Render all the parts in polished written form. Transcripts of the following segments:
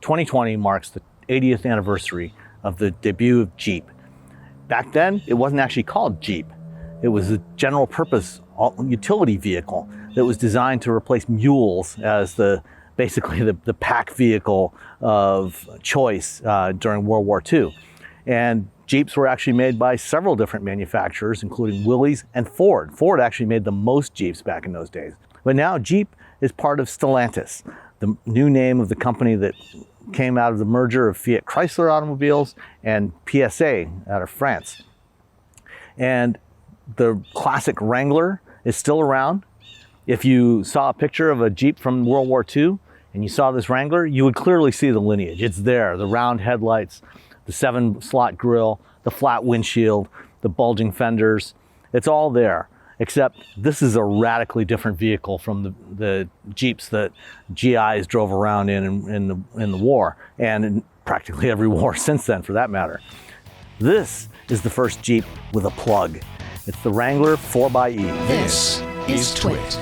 2020 marks the 80th anniversary of the debut of Jeep. Back then, it wasn't actually called Jeep. It was a general purpose utility vehicle that was designed to replace mules as basically the pack vehicle of choice during World War II. And Jeeps were actually made by several different manufacturers, including Willys and Ford. Ford actually made the most Jeeps back in those days. But now Jeep is part of Stellantis, the new name of the company that came out of the merger of Fiat Chrysler automobiles and PSA out of France. And the classic Wrangler is still around. If you saw a picture of a Jeep from World War II and you saw this Wrangler, you would clearly see the lineage. It's there, the round headlights, the 7-slot grille, the flat windshield, the bulging fenders. It's all there, except this is a radically different vehicle from the Jeeps that GIs drove around in the war, and in practically every war since then for that matter. This is the first Jeep with a plug. It's the Wrangler 4xe. This is TWiT.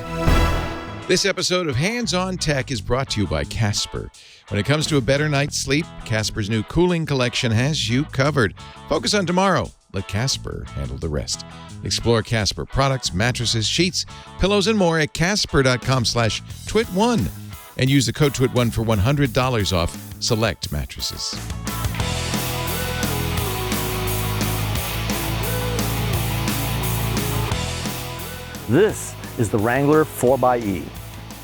This episode of Hands on Tech is brought to you by Casper. When it comes to a better night's sleep, Casper's new cooling collection has you covered. Focus on tomorrow. Let Casper handle the rest. Explore Casper products, mattresses, sheets, pillows, and more at casper.com/twit1 and use the code TWIT1 for $100 off select mattresses. This is the Wrangler 4xe.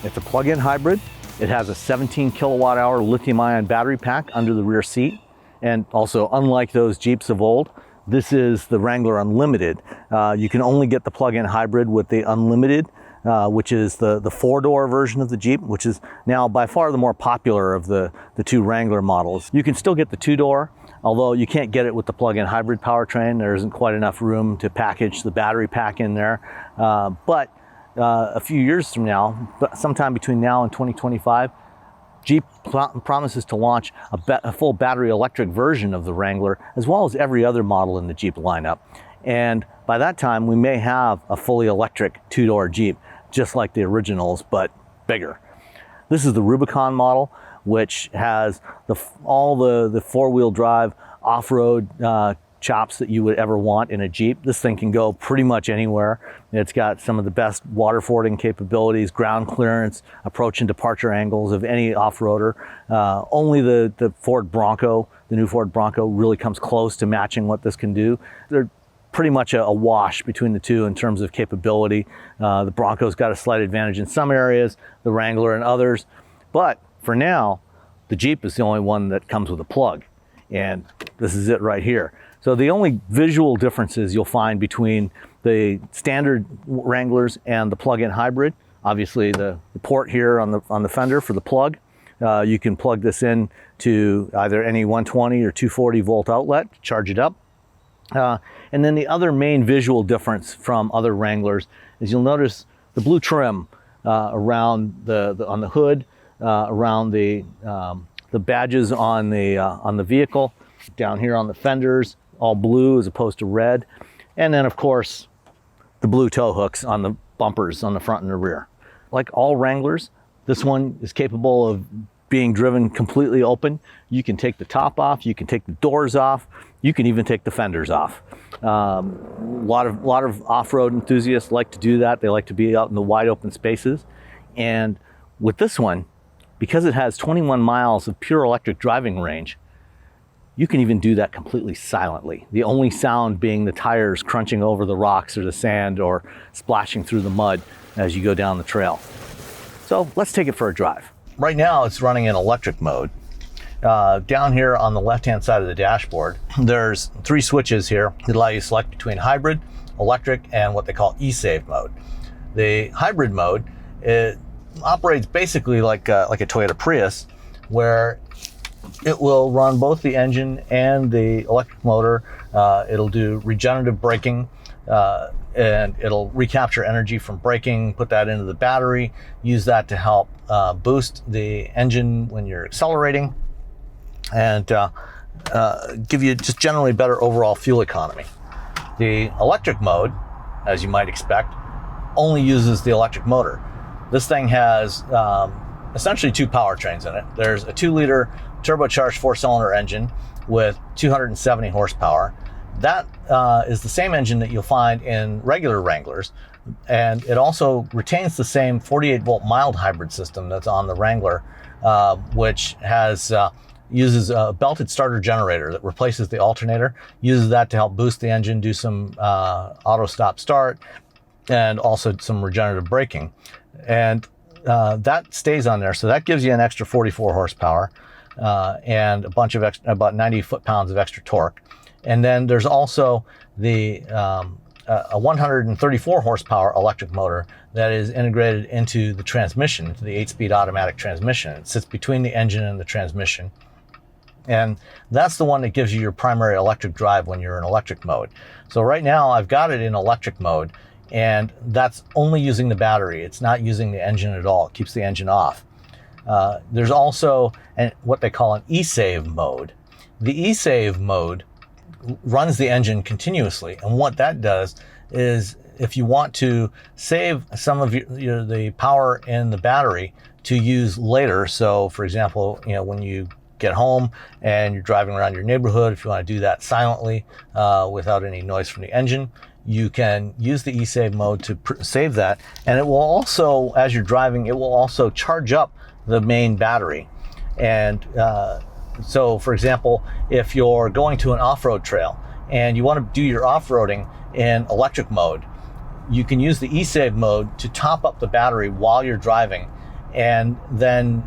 It's a plug-in hybrid. It has a 17 kilowatt-hour lithium-ion battery pack under the rear seat. And also, unlike those Jeeps of old, this is the Wrangler Unlimited. You can only get the plug-in hybrid with the Unlimited, which is the 4-door version of the Jeep, which is now by far the more popular of the two Wrangler models. You can still get the 2-door, although you can't get it with the plug-in hybrid powertrain. There isn't quite enough room to package the battery pack in there. But a few years from now, sometime between now and 2025, Jeep promises to launch a full battery electric version of the Wrangler, as well as every other model in the Jeep lineup. And by that time, we may have a fully electric 2-door Jeep, just like the originals, but bigger. This is the Rubicon model, which has all the 4-wheel drive off-road chops that you would ever want in a Jeep. This thing can go pretty much anywhere. It's got some of the best water fording capabilities, ground clearance, approach and departure angles of any off-roader. Only the Ford Bronco, the new Ford Bronco, really comes close to matching what this can do. They're pretty much a wash between the two in terms of capability. The Bronco's got a slight advantage in some areas, the Wrangler in others. But for now, the Jeep is the only one that comes with a plug. And this is it right here. So the only visual differences you'll find between the standard Wranglers and the plug-in hybrid, obviously the port here on the fender for the plug. You can plug this in to either any 120 or 240 volt outlet, charge it up. And then the other main visual difference from other Wranglers is you'll notice the blue trim around on the hood, around the badges on the vehicle, down here on the fenders, all blue as opposed to red. And then of course, the blue tow hooks on the bumpers on the front and the rear. Like all Wranglers, this one is capable of being driven completely open. You can take the top off, you can take the doors off, you can even take the fenders off. A lot of off-road enthusiasts like to do that. They like to be out in the wide open spaces. And with this one, because it has 21 miles of pure electric driving range, you can even do that completely silently. The only sound being the tires crunching over the rocks or the sand or splashing through the mud as you go down the trail. So let's take it for a drive. Right now it's running in electric mode. Down here on the left-hand side of the dashboard, there's 3 switches here that allow you to select between hybrid, electric, and what they call e-save mode. The hybrid mode, it operates basically like a Toyota Prius, where it will run both the engine and the electric motor. It'll do regenerative braking, and it'll recapture energy from braking, put that into the battery, use that to help boost the engine when you're accelerating, and give you just generally better overall fuel economy. The electric mode, as you might expect, only uses the electric motor. This thing has essentially two powertrains in it. There's a 2-liter turbocharged 4-cylinder engine with 270 horsepower. That is the same engine that you'll find in regular Wranglers, and it also retains the same 48-volt mild hybrid system that's on the Wrangler, which uses a belted starter generator that replaces the alternator, uses that to help boost the engine, do some auto stop start, and also some regenerative braking. And that stays on there, so that gives you an extra 44 horsepower and a bunch of about 90 foot-pounds of extra torque. And then there's also the a 134 horsepower electric motor that is integrated into the transmission, into the 8-speed automatic transmission. It sits between the engine and the transmission. And that's the one that gives you your primary electric drive when you're in electric mode. So right now I've got it in electric mode, and that's only using the battery. It's not using the engine at all. It keeps the engine off. There's also what they call an e-save mode. The e-save mode runs the engine continuously, and what that does is, if you want to save some of the power in the battery to use later, so for example, when you get home and you're driving around your neighborhood, if you want to do that silently without any noise from the engine, you can use the e-save mode to save that. And it will also, as you're driving, it will also charge up the main battery. And so for example, if you're going to an off-road trail and you want to do your off-roading in electric mode, you can use the e-save mode to top up the battery while you're driving, and then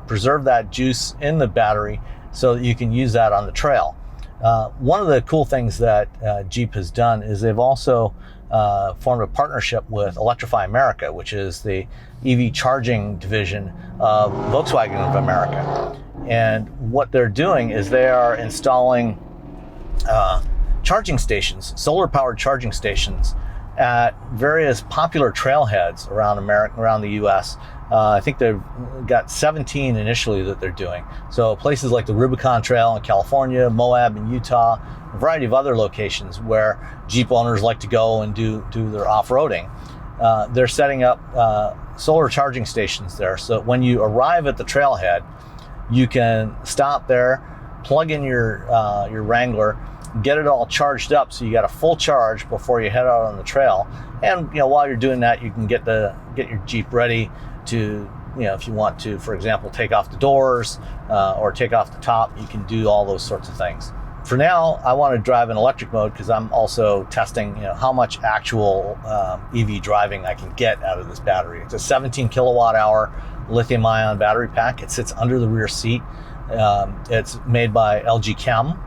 preserve that juice in the battery so that you can use that on the trail. One of the cool things that Jeep has done is they've also formed a partnership with Electrify America, which is the EV charging division of Volkswagen of America. And what they're doing is they are installing charging stations, solar-powered charging stations, at various popular trailheads around the U.S. I think they've got 17 initially that they're doing. So places like the Rubicon Trail in California, Moab in Utah, a variety of other locations where Jeep owners like to go and do their off-roading. They're setting up solar charging stations there, so when you arrive at the trailhead, you can stop there, plug in your Wrangler, get it all charged up so you got a full charge before you head out on the trail. And while you're doing that, you can get your Jeep ready to, if you want to, for example, take off the doors or take off the top. You can do all those sorts of things. For now, I want to drive in electric mode because I'm also testing how much actual EV driving I can get out of this battery. It's a 17 kilowatt-hour lithium-ion battery pack. It sits under the rear seat. It's made by LG Chem,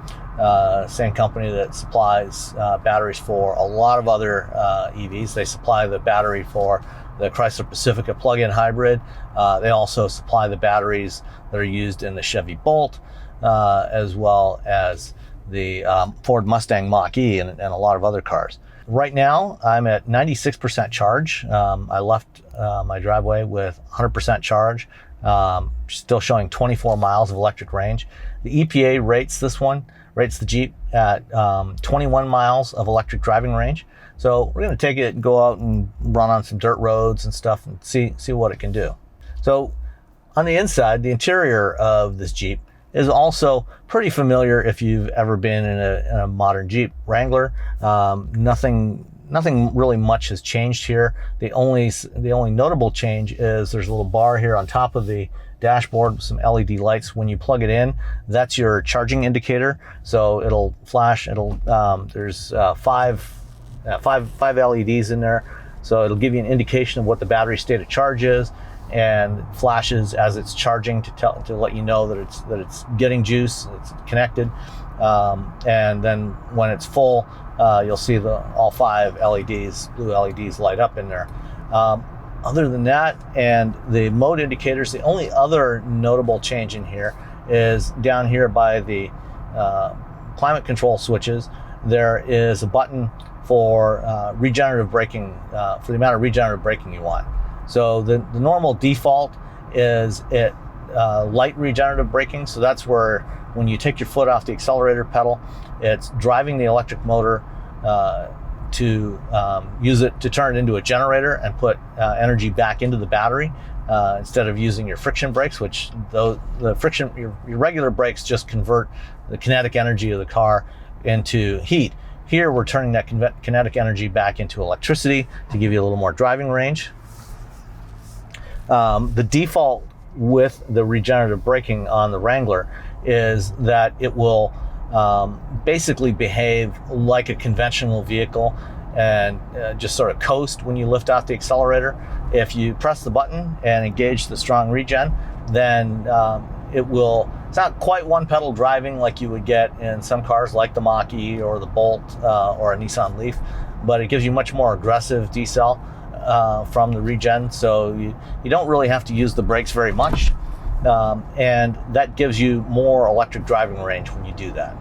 same company that supplies batteries for a lot of other EVs. They supply the battery for the Chrysler Pacifica plug-in hybrid. They also supply the batteries that are used in the Chevy Bolt, as well as the Ford Mustang Mach-E and a lot of other cars. Right now, I'm at 96% charge. I left my driveway with 100% charge, still showing 24 miles of electric range. The EPA rates the Jeep at 21 miles of electric driving range. So we're going to take it and go out and run on some dirt roads and stuff and see what it can do. So on the inside, the interior of this Jeep is also pretty familiar if you've ever been in a modern Jeep Wrangler. Nothing really much has changed here. The only notable change is there's a little bar here on top of the dashboard with some LED lights. When you plug it in, that's your charging indicator. So it'll flash. There's five LEDs in there. So it'll give you an indication of what the battery state of charge is, and flashes as it's charging to let you know that it's getting juice, it's connected. And then when it's full, you'll see all 5 LEDs, blue LEDs, light up in there. Other than that, and the mode indicators, the only other notable change in here is down here by the climate control switches. There is a button for regenerative braking, for the amount of regenerative braking you want. So the normal default is light regenerative braking. So that's where when you take your foot off the accelerator pedal, it's driving the electric motor to use it to turn it into a generator and put energy back into the battery. instead of using your friction brakes, which the friction, your regular brakes just convert the kinetic energy of the car into heat. Here we're turning that kinetic energy back into electricity to give you a little more driving range. The default with the regenerative braking on the Wrangler is that it will basically behave like a conventional vehicle and just sort of coast when you lift off the accelerator. If you press the button and engage the strong regen, then it's not quite one pedal driving like you would get in some cars like the Mach-E or the Bolt or a Nissan Leaf, but it gives you much more aggressive decel from the regen, so you don't really have to use the brakes very much, and that gives you more electric driving range when you do that.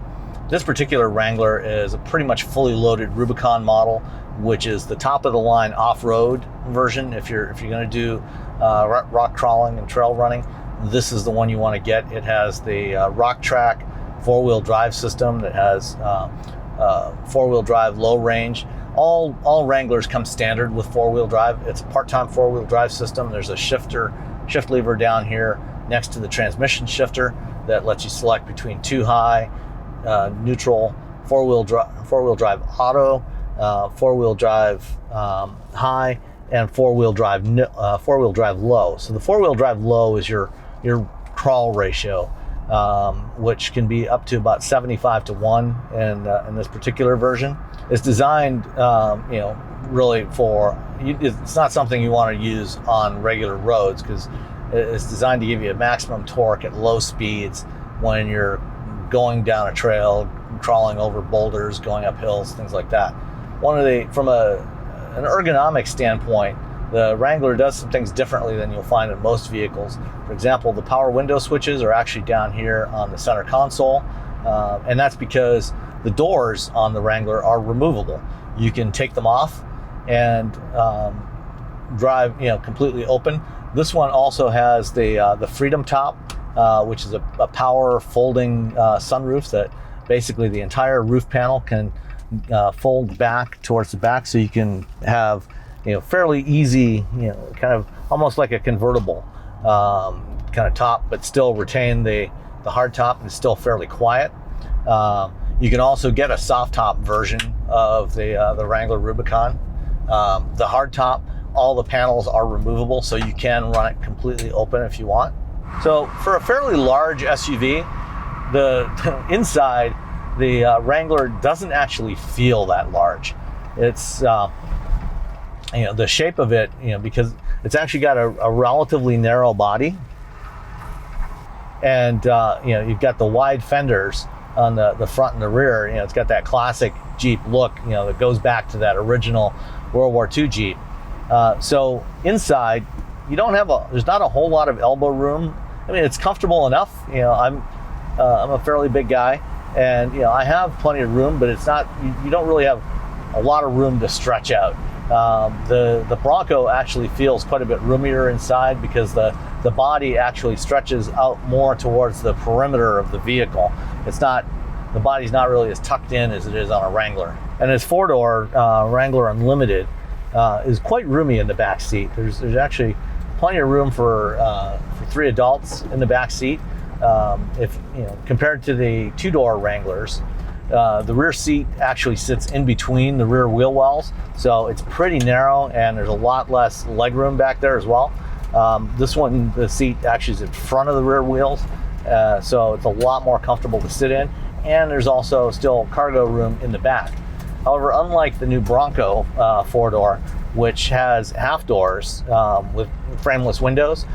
This particular Wrangler is a pretty much fully loaded Rubicon model, which is the top of the line off-road version. If you're going to do rock crawling and trail running, this is the one you want to get. It has the Rock Track four-wheel drive system that has four-wheel drive low range. All Wranglers come standard with four-wheel drive. It's a part-time four-wheel drive system. There's a shift lever down here next to the transmission shifter that lets you select between two high, neutral, four-wheel drive auto, four-wheel drive high, and four-wheel drive low. So the four-wheel drive low is your crawl ratio, which can be up to about 75-1 in this particular version. It's designed, really for it's not something you want to use on regular roads because it's designed to give you a maximum torque at low speeds when you're going down a trail, crawling over boulders, going up hills, things like that. From an ergonomic standpoint, the Wrangler does some things differently than you'll find in most vehicles. For example, the power window switches are actually down here on the center console, and that's because the doors on the Wrangler are removable. You can take them off and drive, completely open. This one also has the Freedom Top, which is a power folding sunroof that basically the entire roof panel can fold back towards the back, so you can have fairly easy, kind of almost like a convertible kind of top, but still retain the hard top and still fairly quiet. You can also get a soft top version of the Wrangler Rubicon. The hard top, all the panels are removable, so you can run it completely open if you want. So for a fairly large SUV, the inside, the Wrangler doesn't actually feel that large. It's the shape of it, because it's actually got a relatively narrow body, and you've got the wide fenders on the front and the rear. It's got that classic Jeep look, that goes back to that original World War II Jeep. So inside, there's not a whole lot of elbow room. I mean, it's comfortable enough. I'm a fairly big guy, and I have plenty of room, but it's not. You don't really have a lot of room to stretch out. The Bronco actually feels quite a bit roomier inside because the body actually stretches out more towards the perimeter of the vehicle. The body's not really as tucked in as it is on a Wrangler. And this four-door Wrangler Unlimited is quite roomy in the back seat. There's actually plenty of room for 3 adults in the back seat. If compared to the two-door Wranglers, the rear seat actually sits in between the rear wheel wells, so it's pretty narrow and there's a lot less legroom back there as well. This one, the seat actually is in front of the rear wheels, so it's a lot more comfortable to sit in, and there's also still cargo room in the back. However, unlike the new Bronco four-door, which has half doors with frameless windows,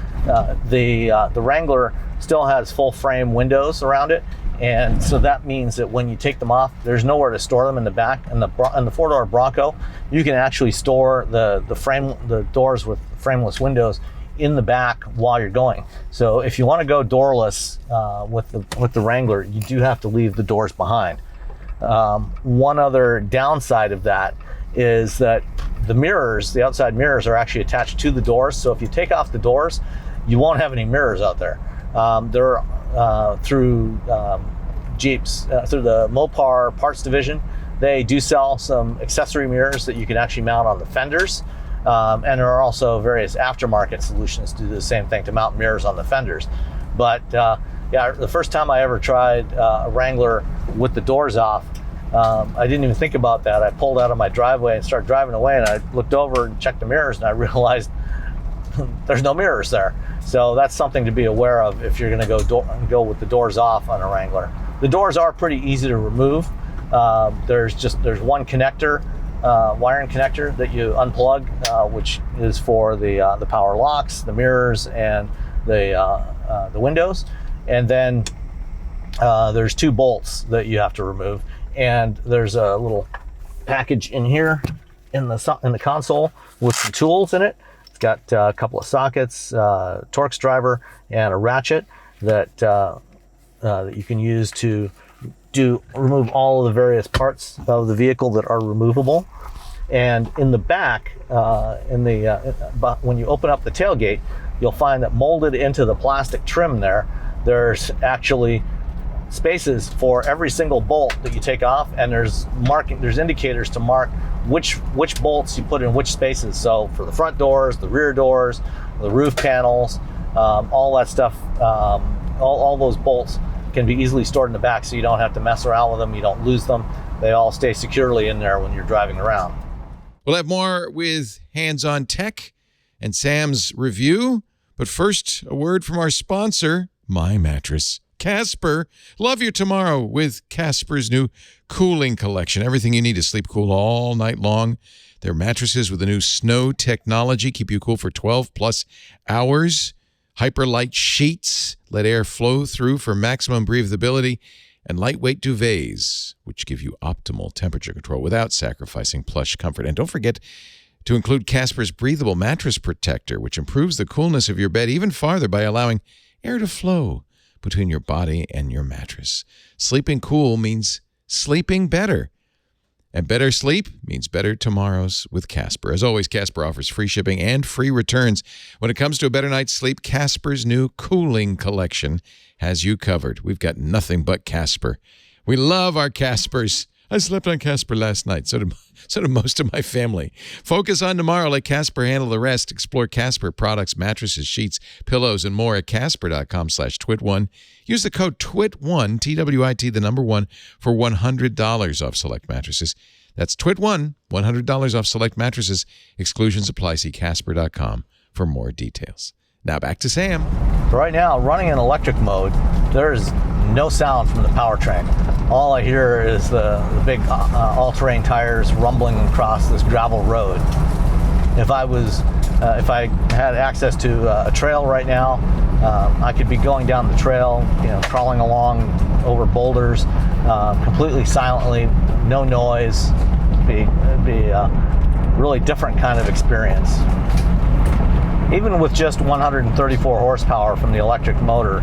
the Wrangler still has full frame windows around it, and so that means that when you take them off, there's nowhere to store them in the back. And the four-door Bronco, you can actually store the doors with frameless windows in the back while you're going. So if you want to go doorless with the Wrangler, you do have to leave the doors behind. One other downside of that is that the outside mirrors are actually attached to the doors. So if you take off the doors, you won't have any mirrors out there. They're through Jeep's, through the Mopar parts division. They do sell some accessory mirrors that you can actually mount on the fenders. And there are also various aftermarket solutions to do the same thing, to mount mirrors on the fenders. But yeah, the first time I ever tried a Wrangler with the doors off, I didn't even think about that. I pulled out of my driveway and started driving away, and I looked over and checked the mirrors, and I realized there's no mirrors there. So that's something to be aware of if you're going to go with the doors off on a Wrangler. The doors are pretty easy to remove. There's one connector, wiring connector that you unplug, which is for the power locks, the mirrors, and the windows. And then there's 2 bolts that you have to remove. And there's a little package in here in the console with some tools in it. It's got a couple of sockets, Torx driver, and a ratchet that you can use to remove all of the various parts of the vehicle that are removable. And in the back, when you open up the tailgate, you'll find that molded into the plastic trim there's actually spaces for every single bolt that you take off, and there's indicators to mark which bolts you put in which spaces. So for the front doors, the rear doors, the roof panels, all that stuff, all those bolts can be easily stored in the back, so you don't have to mess around with them, you don't lose them. They all stay securely in there when you're driving around. We'll have more with Hands on Tech and Sam's review, but first, a word from our sponsor, My Mattress. Casper. Love you tomorrow with Casper's new cooling collection. Everything you need to sleep cool all night long. Their mattresses with the new snow technology keep you cool for 12 plus hours. Hyperlight sheets let air flow through for maximum breathability. And lightweight duvets, which give you optimal temperature control without sacrificing plush comfort. And don't forget to include Casper's breathable mattress protector, which improves the coolness of your bed even farther by allowing air to flow between your body and your mattress. Sleeping cool means sleeping better. And better sleep means better tomorrows with Casper. As always, Casper offers free shipping and free returns. When it comes to a better night's sleep, Casper's new cooling collection has you covered. We've got nothing but Casper. We love our Caspers. I slept on Casper last night. So did most of my family. Focus on tomorrow. Let Casper handle the rest. Explore Casper products, mattresses, sheets, pillows, and more at casper.com/twit1. Use the code TWIT1, TWIT, the number 1, for $100 off select mattresses. That's TWIT1, $100 off select mattresses. Exclusions apply. See casper.com for more details. Now back to Sam. Right now, running in electric mode, there's no sound from the powertrain. All I hear is the big all-terrain tires rumbling across this gravel road. If I had access to a trail right now, I could be going down the trail, crawling along over boulders, completely silently, no noise. It'd be a really different kind of experience. Even with just 134 horsepower from the electric motor,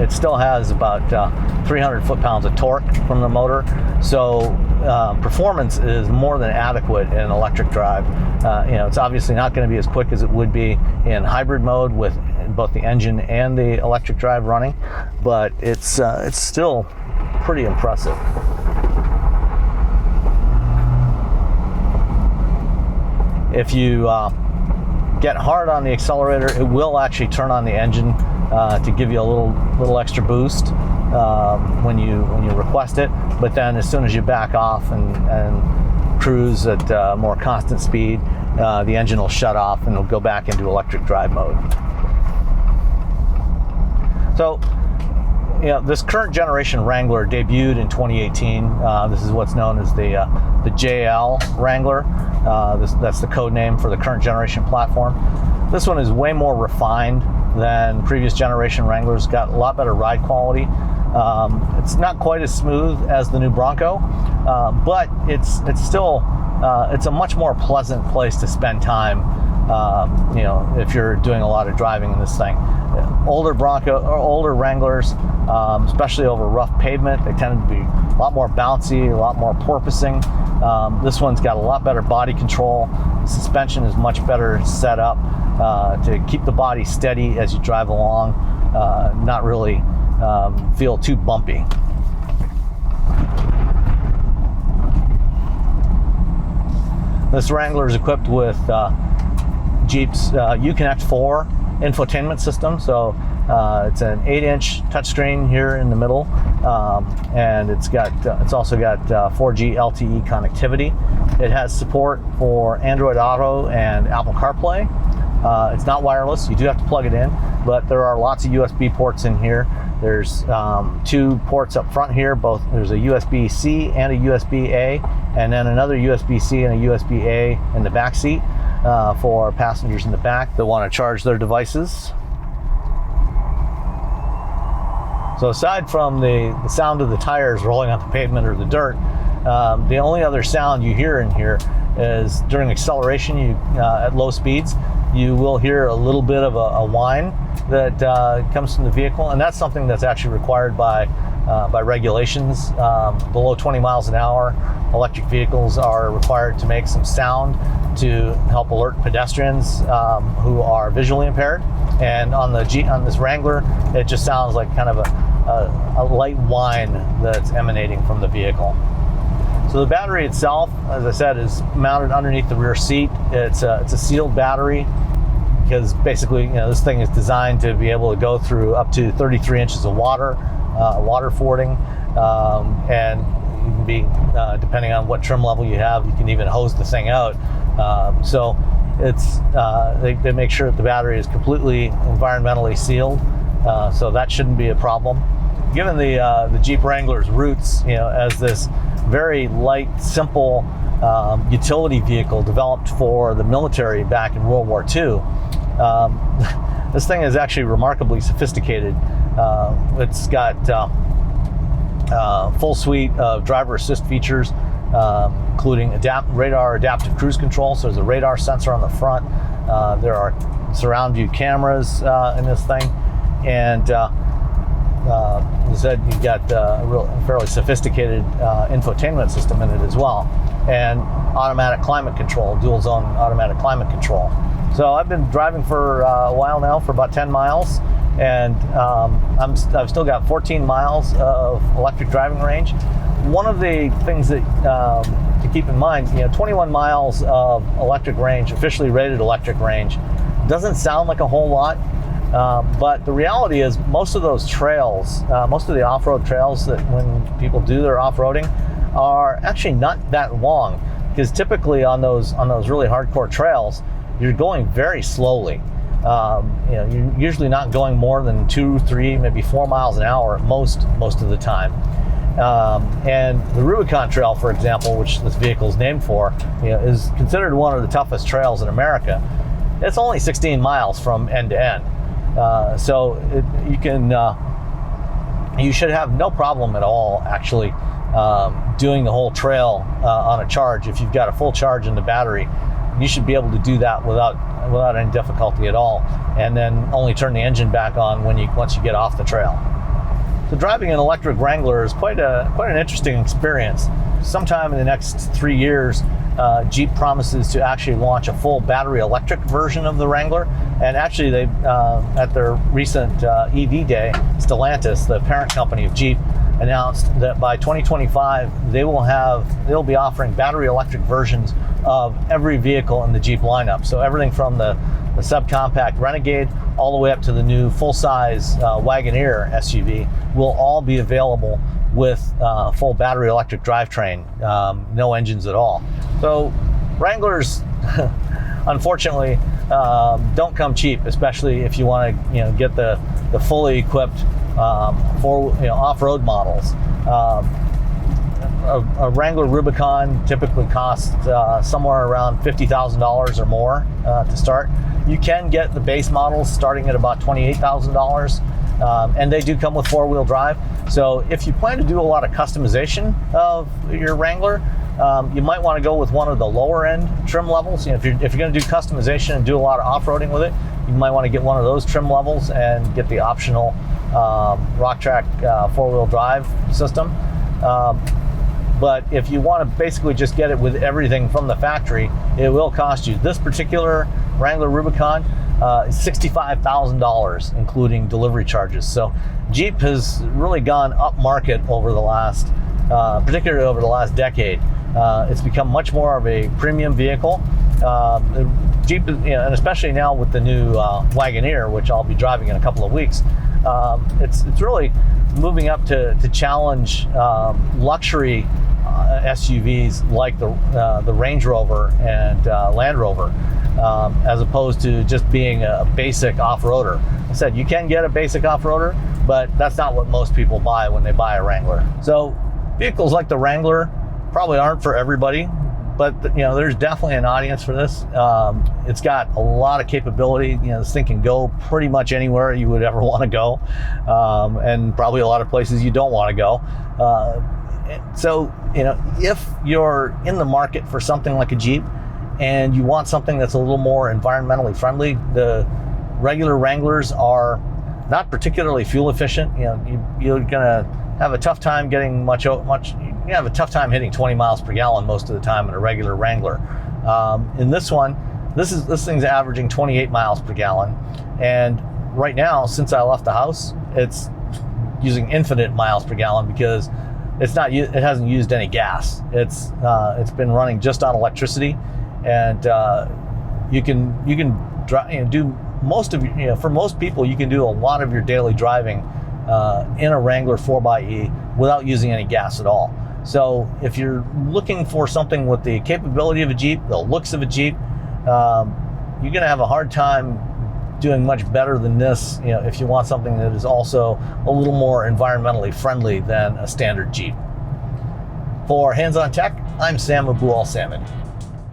it still has about 300 foot-pounds of torque from the motor. So performance is more than adequate in electric drive. It's obviously not going to be as quick as it would be in hybrid mode with both the engine and the electric drive running, but it's still pretty impressive. If you get hard on the accelerator, it will actually turn on the engine to give you a little extra boost when you request it. But then as soon as you back off and cruise at more constant speed, the engine will shut off and it'll go back into electric drive mode. So, this current generation Wrangler debuted in 2018. This is what's known as the JL Wrangler. That's the code name for the current generation platform. This one is way more refined than previous generation Wranglers. Got a lot better ride quality. It's not quite as smooth as the new Bronco, but it's still it's a much more pleasant place to spend time. If you're doing a lot of driving in this thing. Older Wranglers, especially over rough pavement, they tend to be a lot more bouncy, a lot more porpoising. This one's got a lot better body control. The suspension is much better set up to keep the body steady as you drive along, not really feel too bumpy. This Wrangler is equipped with Jeep's Uconnect 4 infotainment system. So it's an 8-inch touchscreen here in the middle, and it's also got 4G LTE connectivity. It has support for Android Auto and Apple CarPlay. It's not wireless, you do have to plug it in, but there are lots of USB ports in here. There's 2 ports up front here, there's a USB-C and a USB-A, and then another USB-C and a USB-A in the back seat for passengers in the back that want to charge their devices. So aside from the sound of the tires rolling on the pavement or the dirt, the only other sound you hear in here is during acceleration. At low speeds, you will hear a little bit of a whine that comes from the vehicle, and that's something that's actually required by regulations. Below 20 miles an hour, electric vehicles are required to make some sound to help alert pedestrians who are visually impaired. And on this Wrangler, it just sounds like kind of a light whine that's emanating from the vehicle. So the battery itself, as I said, is mounted underneath the rear seat. It's a sealed battery because basically, this thing is designed to be able to go through up to 33 inches of water fording, and you can be, depending on what trim level you have, you can even hose the thing out. So it's they make sure that the battery is completely environmentally sealed, so that shouldn't be a problem. Given the Jeep Wrangler's roots, as this very light, simple utility vehicle developed for the military back in World War II, this thing is actually remarkably sophisticated. It's got full suite of driver assist features, including radar adaptive cruise control. So there's a radar sensor on the front. There are surround view cameras in this thing, and as I said, you've got a fairly sophisticated infotainment system in it as well, and automatic climate control, dual zone automatic climate control. So I've been driving for a while now, for about 10 miles, and I've still got 14 miles of electric driving range. One of the things that to keep in mind, 21 miles of electric range, officially rated electric range, doesn't sound like a whole lot. But the reality is, most of those trails, most of the off-road trails that when people do their off-roading, are actually not that long, because typically on those really hardcore trails, you're going very slowly. You're usually not going more than 2, 3, maybe 4 miles an hour most of the time. And the Rubicon Trail, for example, which this vehicle is named for, is considered one of the toughest trails in America. It's only 16 miles from end to end. So you should have no problem at all actually doing the whole trail on a charge. If you've got a full charge in the battery, you should be able to do that without any difficulty at all, and then only turn the engine back on once you get off the trail. So driving an electric Wrangler is quite an interesting experience. Sometime in the next 3 years, Jeep promises to actually launch a full battery electric version of the Wrangler. And actually, they at their recent EV day, Stellantis, the parent company of Jeep, announced that by 2025 they'll be offering battery electric versions of every vehicle in the Jeep lineup. So everything from the subcompact Renegade all the way up to the new full-size Wagoneer SUV will all be available with full battery electric drivetrain, no engines at all. So Wranglers, unfortunately, don't come cheap, especially if you want to get the fully equipped off-road models. A Wrangler Rubicon typically costs somewhere around $50,000 or more to start. You can get the base models starting at about $28,000, and they do come with four-wheel drive. So if you plan to do a lot of customization of your Wrangler, you might want to go with one of the lower-end trim levels. If you're going to do customization and do a lot of off-roading with it, you might want to get one of those trim levels and get the optional Rocktrack four-wheel drive system. But if you want to basically just get it with everything from the factory, it will cost you. This particular Wrangler Rubicon is $65,000, including delivery charges. So Jeep has really gone up market over the last, particularly over the last decade. It's become much more of a premium vehicle. Jeep, and especially now with the new Wagoneer, which I'll be driving in a couple of weeks, it's really moving up to challenge luxury SUVs like the Range Rover and Land Rover, as opposed to just being a basic off-roader. I said you can get a basic off-roader, but that's not what most people buy when they buy a Wrangler. So vehicles like the Wrangler probably aren't for everybody, but there's definitely an audience for this. It's got a lot of capability. This thing can go pretty much anywhere you would ever want to go, and probably a lot of places you don't want to go. So if you're in the market for something like a Jeep and you want something that's a little more environmentally friendly, the regular Wranglers are not particularly fuel efficient. You're gonna have a tough time getting you have a tough time hitting 20 miles per gallon most of the time in a regular Wrangler. In this one, this thing's averaging 28 miles per gallon, and right now, since I left the house, it's using infinite miles per gallon because it hasn't used any gas. It's been running just on electricity, and you can drive, do most of for most people, you can do a lot of your daily driving in a Wrangler 4xe without using any gas at all. So if you're looking for something with the capability of a Jeep, the looks of a Jeep, you're gonna have a hard time doing much better than this, if you want something that is also a little more environmentally friendly than a standard Jeep. For Hands on Tech, I'm Sam Abuelsamid.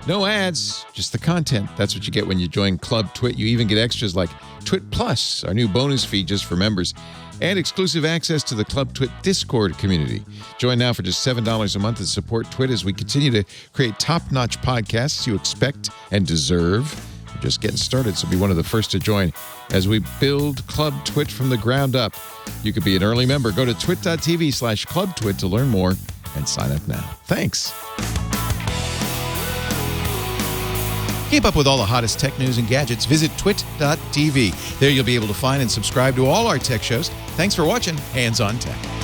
No ads, just the content. That's what you get when you join Club TWiT. You even get extras like TWiT Plus, our new bonus feed just for members, and exclusive access to the Club TWiT Discord community. Join now for just $7 a month and support TWiT as we continue to create top-notch podcasts you expect and deserve. We're just getting started, so be one of the first to join as we build Club TWiT from the ground up. You could be an early member. Go to twit.tv/clubtwit to learn more and sign up now. Thanks. Keep up with all the hottest tech news and gadgets. Visit twit.tv. There you'll be able to find and subscribe to all our tech shows. Thanks for watching Hands on Tech.